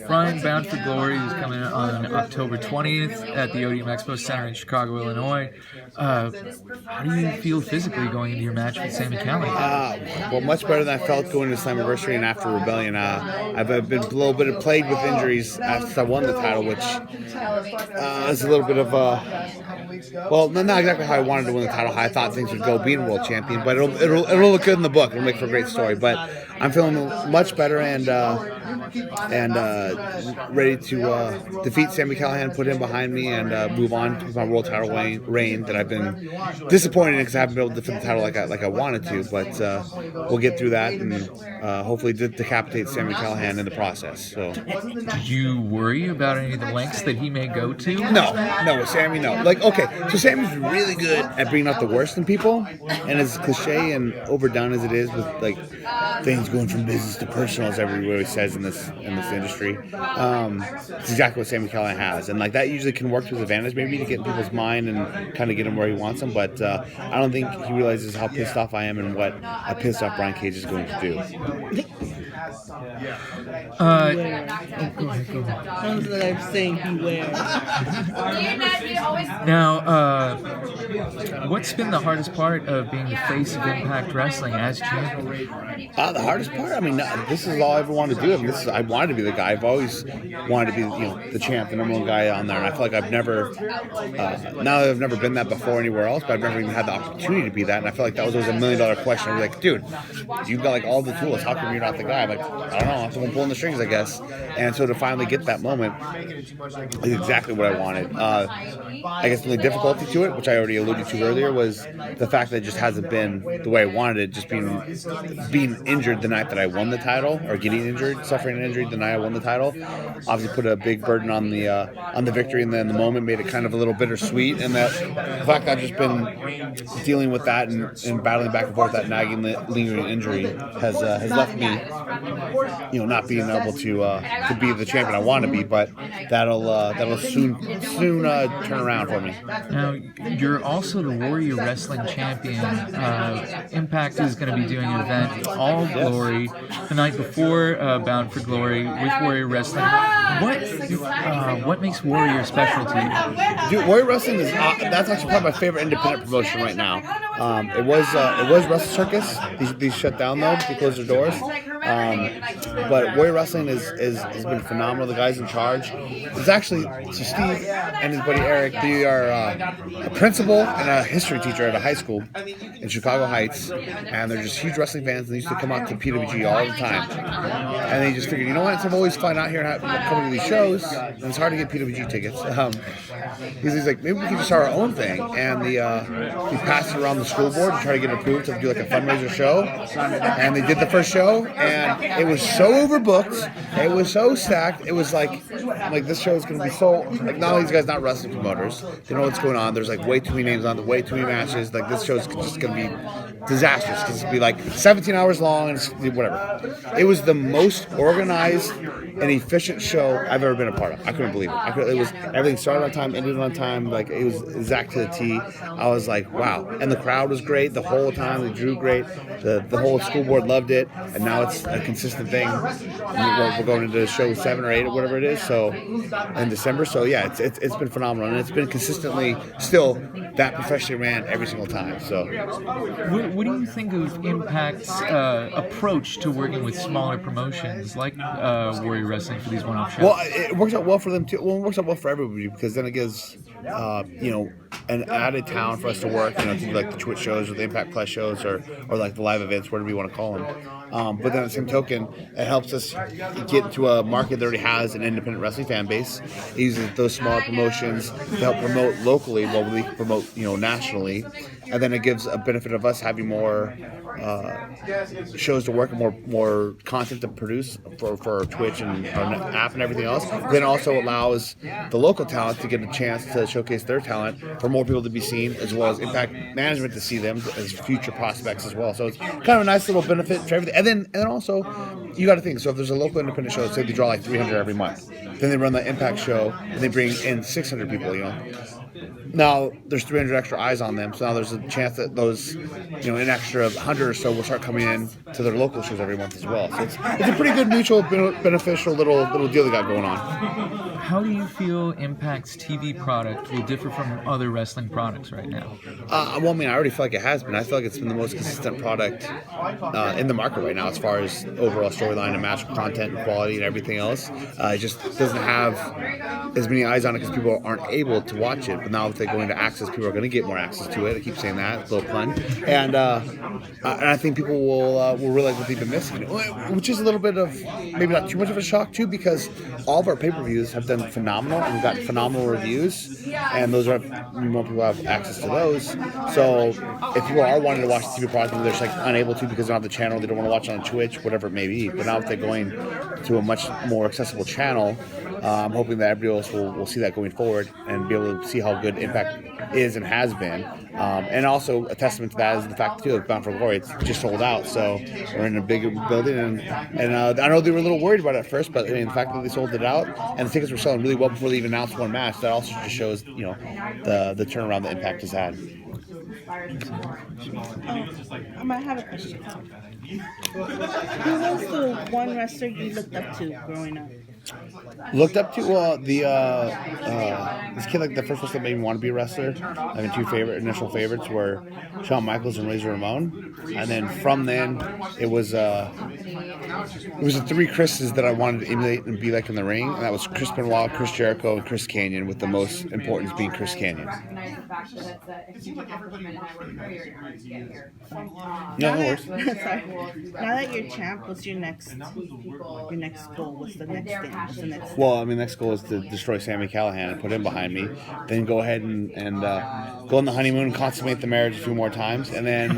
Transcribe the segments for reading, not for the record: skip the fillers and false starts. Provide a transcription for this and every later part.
front. Bound for Glory is coming on October 20th at the Odeum Expo Center in Chicago, Illinois. How do you feel physically going into your match with Sammi Callihan? Well, much better than I felt going to Slammiversary and after Rebellion. I've been a little bit plagued with injuries after I won the title, which is a little bit of well, not exactly how I wanted to win the title, how I thought things would go being world champion, but it'll look good in the book. It'll make for a great story. But I'm feeling much better and ready to defeat Sammi Callihan, put him behind me, and move on to my world title reign that I've been disappointed in because I haven't been able to defend the title like I wanted to. But we'll get through that and hopefully decapitate Sammi Callihan in the process. So, do you worry about any of the lengths that he may go to? No, Sammi, no. Like, okay, so Sammy's really good at bringing out the worst in people, and as cliche and overdone as it is with like things going from business to personal, as everybody says in this industry, it's exactly what Sammi Callihan has, and like that usually can work to his advantage, maybe to get in people's mind and kind of get him where he wants him. But I don't think he realizes how pissed off I am and what a pissed off Brian Cage is going to do. Sounds like I'm saying beware. Now, what's been the hardest part of being the face of Impact Wrestling as champion? The hardest part? I mean, this is all I ever wanted to do. I mean, I wanted to be the guy. I've always wanted to be, the champ, the number one guy on there. And I feel like I've never, now that I've never been that before anywhere else, but I've never even had the opportunity to be that. And I feel like that was always $1 million question. I was like, dude, you've got like all the tools. How come you're not the guy? I'm like, I don't know. I'm someone pulling the strings, I guess. And so to finally get that moment is exactly what I wanted. I guess the only difficulty to it, which I already alluded to earlier, was the fact that it just hasn't been the way I wanted it. Just being injured the night that I won the title, or getting injured, suffering an injury the night I won the title, obviously put a big burden on the victory, and then the moment made it kind of a little bittersweet. And that the fact that I've just been dealing with that and battling back and forth that nagging, lingering injury has left me, not being able to be the champion I want to be. But that'll soon turn around for me. Now, you're also the Warrior Wrestling Champion. Impact is going to be doing an event, All Glory, the night before Bound for Glory with Warrior Wrestling. What makes Warrior special to you? Dude, Warrior Wrestling is that's actually probably my favorite independent promotion right now. It was Wrestle Circus. These shut down though. They closed their doors. But Warrior Wrestling has been phenomenal. The guys in charge. It's actually Steve and his buddy Eric. They are a principal and a history teacher at a high school in Chicago Heights, and they're just huge wrestling fans. They used to come out to PWG all the time, and they just figured, instead of always flying out here and coming to these shows, and it's hard to get PWG tickets. He's like, maybe we can just start our own thing, and we passed it around the school board to try to get approved to do like a fundraiser show, and they did the first show, and it was so overbooked, it was so stacked, it was like this show is going to be so, like, not only these guys not wrestling promoters, they know what's going on, there's like way too many names on it, way too many matches, like this show is just going to be disastrous, because it's going to be like 17 hours long, and whatever. It was the most organized and efficient show I've ever been a part of. I couldn't believe it. It was, everything started on time, ended on time, like it was exact to the T. I was like, wow. And the crowd was great the whole time, they drew great, the whole school board loved it, and now it's a consistent thing. We're going into show 7 or 8 or whatever it is, so in December. So yeah, it's been phenomenal, and it's been consistently still that professionally ran every single time. So what do you think of Impact's approach to working with smaller promotions like Warrior Wrestling for these one-off shows? Well, it works out well for them too. Well, it works out well for everybody, because then it gives an added town for us to work, to do like the Twitch shows or the Impact Plus shows or like the live events, whatever you want to call them. But then at the same token, it helps us get into a market that already has an independent wrestling fan base. It uses those smaller promotions to help promote locally while we promote, nationally. And then it gives a benefit of us having more shows to work and more content to produce for Twitch and our app and everything else. Then also allows the local talent to get a chance to showcase their talent, for more people to be seen, as well as Impact Management to see them as future prospects as well. So it's kind of a nice little benefit for everything. And then also, you got to think, so if there's a local independent show, say they draw like 300 every month, then they run the Impact show and they bring in 600 people, Now there's 300 extra eyes on them, so now there's a chance that those, an extra 100 or so will start coming in to their local shows every month as well. So it's a pretty good mutual beneficial little deal they got going on. How do you feel Impact's TV product will differ from other wrestling products right now? Well, I mean, I already feel like it has been. I feel like it's been the most consistent product in the market right now as far as overall storyline and match content and quality and everything else. It just doesn't have as many eyes on it because people aren't able to watch it. But now that they go into access, people are going to get more access to it. I keep saying that. It's a little pun. And I think people will realize what they've been missing, which is a little bit of maybe not too much of a shock too, because all of our pay-per-views have done phenomenal and we've got phenomenal reviews, and those are more people have access to those. So if people are wanting to watch the TV product and they're just like unable to because they don't have the channel, they don't want to watch it on Twitch, whatever it may be. But now if they're going to a much more accessible channel, I'm hoping that everybody else will see that going forward and be able to see how good Impact is and has been. And also a testament to that is the fact too of Bound for Glory. It's just sold out, so we're in a bigger building, and I know they were a little worried about it at first, but I mean the fact that they sold it out and the tickets were selling really well before they even announced one match, that also just shows the turnaround that Impact has had. I might have a question. Who was the one wrestler you looked up to growing up? Looked up to this kid, like the first person that made me want to be a wrestler. I mean, two initial favorites were Shawn Michaels and Razor Ramon, and then from then it was the three Chris's that I wanted to emulate and be like in the ring, and that was Chris Benoit, Chris Jericho, and Chris Kanyon, with the most importance being Chris Kanyon. No worries. Sorry. Now that you're champ, what's your next goal? What's the next thing? What's the next? Well, I mean, next goal is to destroy Sammi Callihan and put him behind me. Then go ahead and go on the honeymoon, consummate the marriage a few more times, and then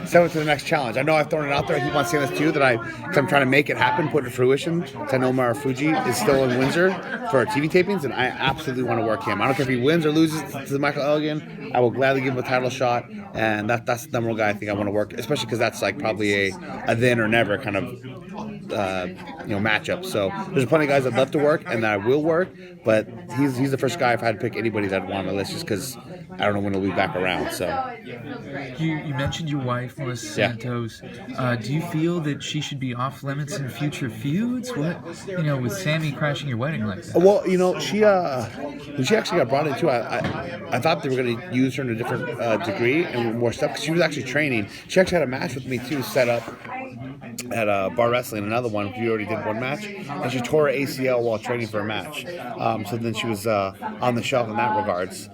send it to the next challenge. I know I've thrown it out there. I keep on saying this too, that I'm trying to make it happen, put it to fruition. I know Marufuji is still in Windsor for our TV tapings, and I absolutely want to work him. I don't care if he wins or loses to Michael Elgin. I will gladly give him a title shot, and that's the number one guy I think I want to work, especially because that's like probably a then or never kind of matchup. So there's plenty of guys I'd love to work and that I will work, but he's the first guy I've had to pick anybody that I'd want on my list just because I don't know when he'll be back around. So you mentioned your wife, Melissa Santos. Do you feel that she should be off limits in future feuds? What with Sammy crashing your wedding like that? Well, she actually got brought in too. I thought they were going to use her in a different degree and more stuff because she was actually training. She actually had a match with me too set up at Bar Wrestling, another one. We already did one match, and she tore her ACL while training for a match. So then she was on the shelf in that regards.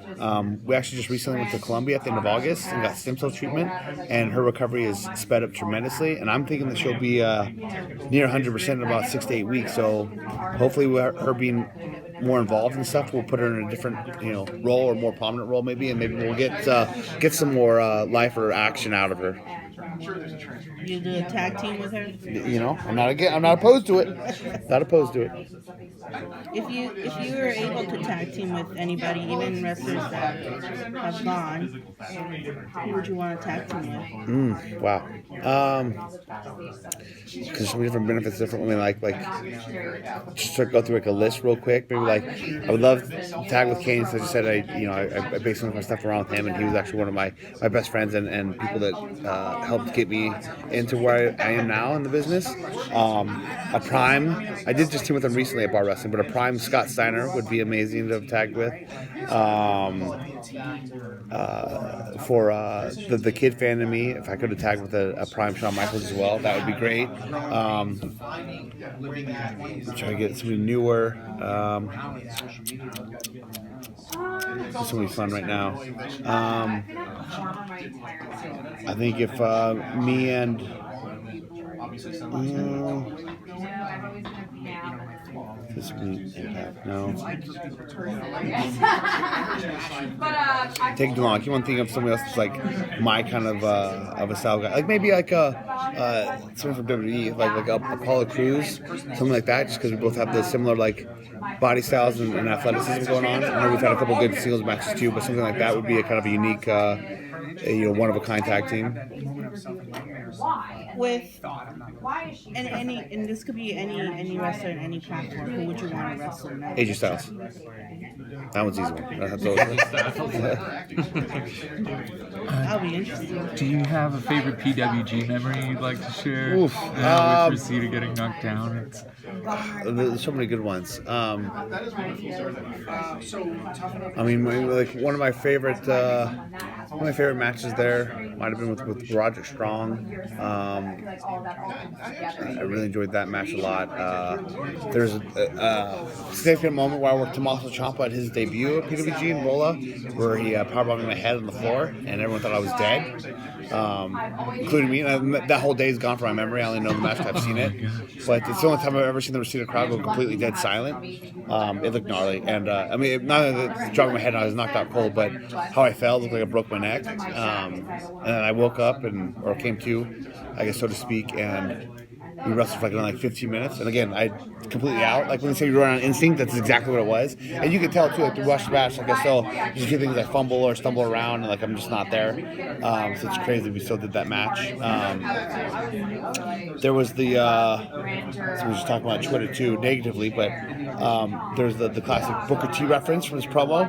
We actually just recently went to Colombia at the end of August and got stem cell treatment, and her recovery is sped up tremendously. And I'm thinking that she'll be near 100% in about 6 to 8 weeks. So hopefully, with her being more involved and stuff, we'll put her in a different role or more prominent role maybe, and maybe we'll get some more life or action out of her. You do a tag team with her? I'm not opposed to it. Not opposed to it. If you were able to tag team with anybody, even wrestlers that have gone, who would you want to tag team with? Wow. Because so many different benefits, different women like just to go through like a list real quick. Maybe I would love to tag with Kane. So I just said I based some of my stuff around with him, and he was actually one of my best friends and people that helped get me into where I am now in the business. A Prime, I did just team with him recently at Bar Wrestling, but a Prime Scott Steiner would be amazing to have tagged with. For the kid fan in me, if I could have tagged with a Prime Shawn Michaels as well, that would be great. Try to get somebody newer. This will be fun right now. I think if me and this week, no. Take too long. I keep on thinking of somebody else that's like my kind of a style guy. Like maybe like someone from WWE, like Apollo Crews, something like that. Just because we both have the similar like body styles and athleticism going on. I know we've had a couple good singles matches too, but something like that would be a kind of a unique, one of a kind tag team. With and this could be any wrestler in any platform, who would you want to wrestle now? AJ Styles. That one's easy one. That'll be interesting. Do you have a favorite PWG memory you'd like to share? Oof. With Rosita getting knocked down. There's so many good ones. I mean, like one of my favorite matches there might have been with Roderick Strong. I really enjoyed that match a lot. There's a significant moment where I worked Tommaso Ciampa at his debut at PWG in Rolla, where he powerbombed my head on the floor, and everyone thought I was dead, including me. And that whole day is gone from my memory. I only know the match 'cause I've seen it, but it's the only time I've ever seen the Rosita crowd go completely dead silent. It looked gnarly, and I mean, not that dropping my head, I was knocked out cold, but how I fell looked like I broke my neck. And then I woke up or came to, I guess so to speak, and we wrestled for like 15 minutes, and again, I completely out. Like when they say you run on instinct, that's exactly what it was. And you can tell too, like the rush match, like I still just a few things I fumble or stumble around, and like I'm just not there. So it's crazy we still did that match. There was the so we were just talking about Twitter too negatively, but there's the classic Booker T reference from his promo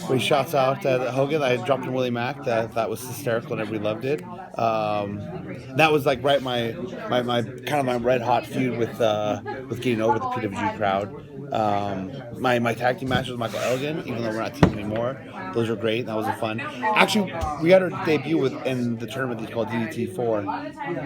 where he shouts out at Hogan. I had dropped in Willie Mack. That was hysterical and everybody loved it. That was like right my kind of my red hot feud with getting over the PWG crowd. My tag team match with Michael Elgin, even though we're not team anymore, those are great. That was fun. Actually, we had our debut in the tournament that's called DDT4,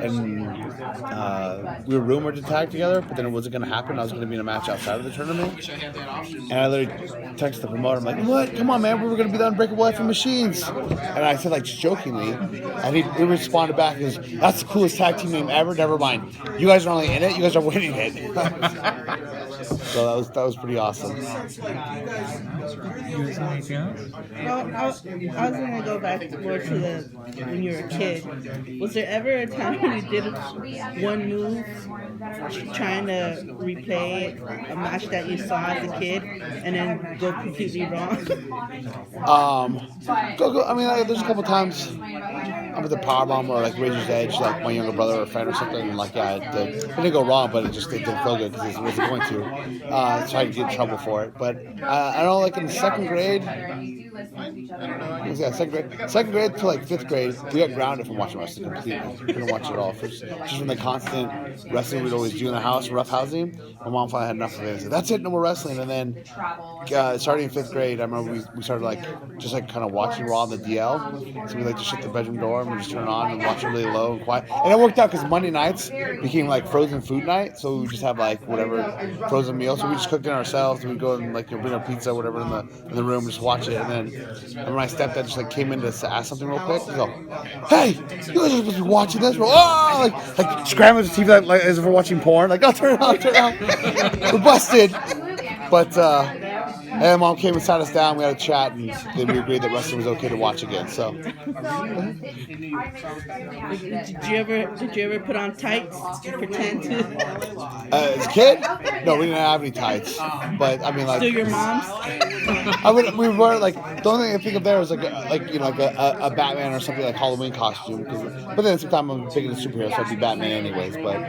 and we were rumored to tag together, but then it wasn't going to happen. I was going to be in a match outside of the tournament, and I literally texted the promoter. I'm like, "What? Come on, man! We were going to be the Unbreakable Life of Machines." And I said, like, just jokingly, and he responded back, "He goes, that's the coolest tag team name ever. Never mind. You guys are only in it. You guys are winning it." So that was pretty awesome. Well, I was gonna go back more to when you were a kid. Was there ever a time when you did one move, trying to replay a match that you saw as a kid, and then go completely wrong? I mean, like, there's a couple times I'm with the powerbomb or like Razor's Edge, like my younger brother or friend or something, and like it didn't go wrong, but it didn't feel good because it wasn't going to. So I get in trouble for it. But I don't know, like in second grade to like fifth grade, we got grounded from watching wrestling completely. We couldn't watch it at all. Just from the constant wrestling we'd always do in the house, rough housing. My mom finally had enough of it. I said, "That's it, no more wrestling." And then starting in fifth grade, I remember we started just kind of watching Raw on the DL. So we just shut the bedroom door and we just turn it on and watch it really low and quiet. And it worked out because Monday nights became like frozen food night. So we would just have like whatever frozen meal. So we just cooked it ourselves. We'd go and bring our pizza or whatever in the room, just watch it. And then I remember my stepdad just came in to ask something real quick. He go, "Hey, you guys are supposed to be watching this." Oh, like scrambling the TV like as if we're watching porn. Like, "Oh, turn it on. We're busted." But and Mom came and sat us down. We had a chat, and then we agreed that wrestling was okay to watch again. So, Did you ever put on tights and pretend to? As a kid, no, we didn't have any tights. But I mean, like, Still your mom's? we were like the only thing I think of there was like a Batman or something like Halloween costume. But then at the same time, I'm big into superheroes, so I'd be Batman anyways. But